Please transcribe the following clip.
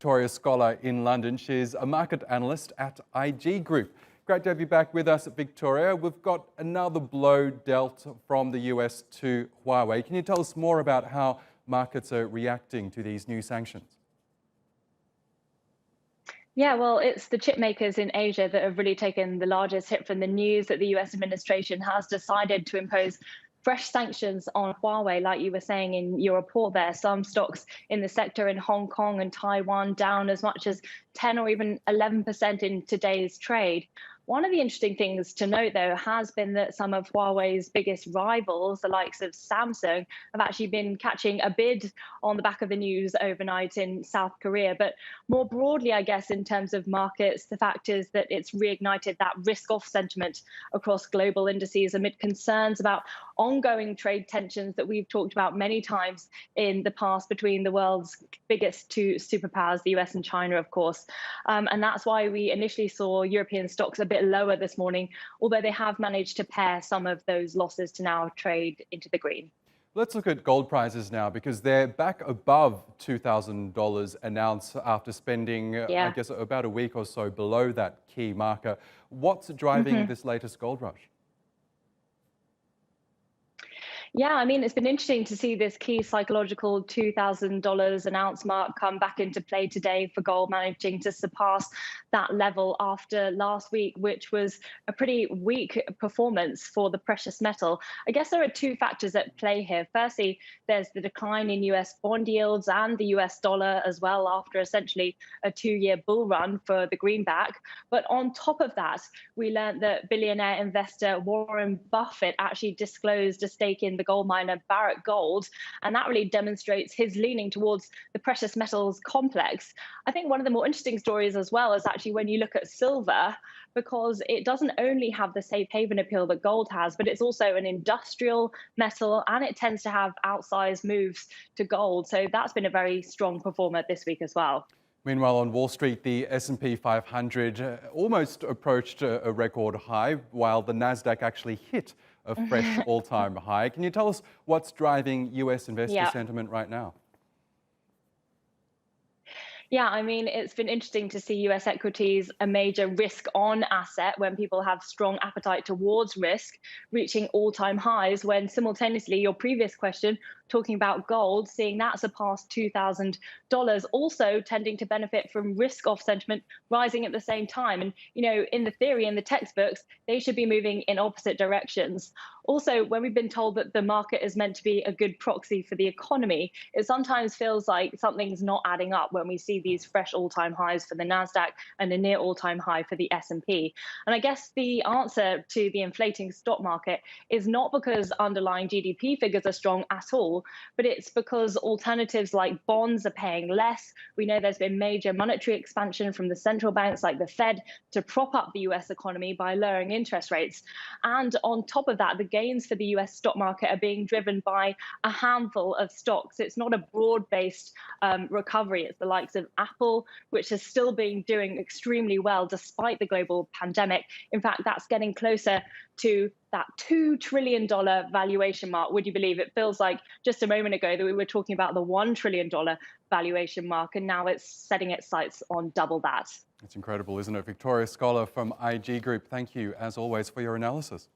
Victoria Scholar in London. She's a market analyst at IG Group. Great to have you back with us, Victoria. We've got another blow dealt from the US to Huawei. Can you tell us more about how markets are reacting to these new sanctions? Yeah, well, it's the chip makers in Asia that have really taken the largest hit from the news that the US administration has decided to impose fresh sanctions on Huawei, like you were saying in your report there. Some stocks in the sector in Hong Kong and Taiwan down as much as 10 or even 11% in today's trade. One of the interesting things to note, though, has been that some of Huawei's biggest rivals, the likes of Samsung, have actually been catching a bid on the back of the news overnight in South Korea. But more broadly, I guess, in terms of markets, the fact is that it's reignited that risk-off sentiment across global indices amid concerns about ongoing trade tensions that we've talked about many times in the past between the world's biggest two superpowers, the US and China, of course. And that's why we initially saw European stocks a bit lower this morning, although they have managed to pare some of those losses to now trade into the green. Let's look at gold prices now because they're back above $2,000 an ounce after spending, I Yeah. guess, about a week or so below that key marker. What's driving this latest gold rush? Yeah, I mean, it's been interesting to see this key psychological $2,000 an ounce mark come back into play today for gold, managing to surpass that level after last week, which was a pretty weak performance for the precious metal. I guess there are two factors at play here. Firstly, there's the decline in US bond yields and the US dollar as well after essentially a 2-year bull run for the greenback. But on top of that, we learned that billionaire investor Warren Buffett actually disclosed a stake in the gold miner Barrick Gold, and that really demonstrates his leaning towards the precious metals complex. I think one of the more interesting stories as well is actually when you look at silver, because it doesn't only have the safe haven appeal that gold has, but it's also an industrial metal and it tends to have outsized moves to gold. So that's been a very strong performer this week as well. Meanwhile, on Wall Street, the S&P 500 almost approached a record high, while the Nasdaq actually hit a fresh all-time high. Can you tell us what's driving US investor Yeah. sentiment right now? Yeah, I mean, it's been interesting to see US equities a major risk on asset when people have strong appetite towards risk, reaching all-time highs when simultaneously your previous question talking about gold, seeing that surpass $2,000, also tending to benefit from risk off sentiment rising at the same time. And, in the theory, in the textbooks, they should be moving in opposite directions. Also, when we've been told that the market is meant to be a good proxy for the economy, it sometimes feels like something's not adding up when we see these fresh all-time highs for the Nasdaq and a near all-time high for the S&P. And I guess the answer to the inflating stock market is not because underlying GDP figures are strong at all, but it's because alternatives like bonds are paying less. We know there's been major monetary expansion from the central banks like the Fed to prop up the US economy by lowering interest rates. And on top of that, the gains for the US stock market are being driven by a handful of stocks. It's not a broad-based recovery. It's the likes of Apple, which is still been doing extremely well despite the global pandemic. In fact, that's getting closer to that $2 trillion valuation mark. Would you believe it? Feels like just a moment ago that we were talking about the $1 trillion valuation mark, and now it's setting its sights on double that. It's incredible, isn't it? Victoria Scholar from IG Group, thank you, as always, for your analysis.